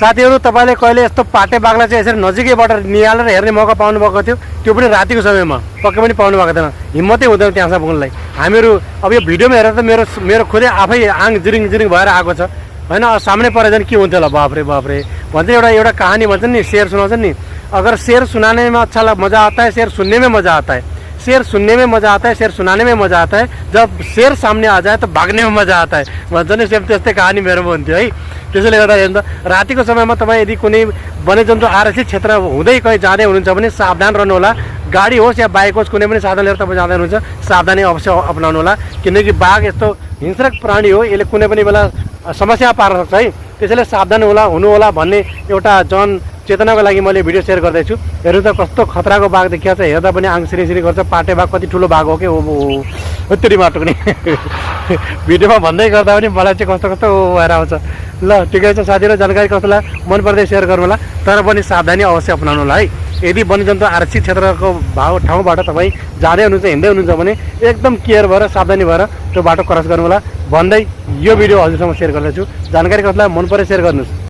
साथीहरू तपाईले कहिले यस्तो पाटे बाघलाई चाहिँ यसरी नजिकैबाट निहालेर हेर्ने मौका पाउनु भएको थियो त्यो पनि रातिको समयमा पक्कै पनि पाउनु भएको थिएन हिम्मतै हुँदैन त्यहाँसम्म पुग्नलाई हामीहरू अब यो भिडियोमा हेरेर त मेरो खुदै आफै आङ जिरिङ जिरिङ भएर आएको छ हैन सामने परे झन् के हुन्थ्यो होला बाफरे बाफरे भन्छ एउटा कहानी भन्छ नि शेर सुनाउँछ नि अगर शेर सुनाने में अच्छा मजा आता है शेर सुनने में मजा आता है शेर सुनने में मजा आता है शेर सुनाने में मजा आता है जब शेर सामने आ जाए तो भाग्ने में मजा आता है भन्छ नि सेम त्यस्तै कहानी मेरोमा हुन्थ्यो है त्यसैले गर्दा हेर्नु रातिको समयमा तपाईँ यदि कुनै वन्यजन्तु आरक्षित क्षेत्र हुँदै कहीँ जाँदै हुनुहुन्छ भने सावधान रहनु होला गाडी होस् या बाइक होस् कुनै पनि साधन लिएर तपाईँ जाँदै हुनुहुन्छ सावधानी अवश्य अपनाउनु होला किनकि बाघ यस्तो हिंस्रक प्राणी हो यसले कुनै पनि बेला समस्या पार्न सक्छ है त्यसैले सावधान हुनु होला भन्ने एउटा जन चेतनाको लागि मैले भिडियो सेयर गर्दैछु हेर्नु त कस्तो खतराको बाघ देखिया छ हेर्दा पनि आङ सिरी गर्छ पाटे बाघ कति ठुलो बाघ हो के हो त्यति माटो पनि भिडियोमा भन्दै गर्दा पनि मलाई चाहिँ कस्तो कस्तो भएर आउँछ ल ठिकै छ साथीहरू जानकारी कसैलाई मन पर्दै सेयर गर्नु होला तर पनि सावधानी अवश्य अपनाउनु होला है यदि वन्यजन्तु आरक्षित क्षेत्रको ठाउँबाट तपाईँ जाँदै हुनुहुन्छ हिँड्दै हुनुहुन्छ भने एकदम केयर भएर सावधानी भएर त्यो बाटो क्रस गर्नु होला भन्दै यो भिडियो हजुरसँग सेयर गर्दैछु जानकारी कसैलाई मन परे सेयर गर्नुहोस्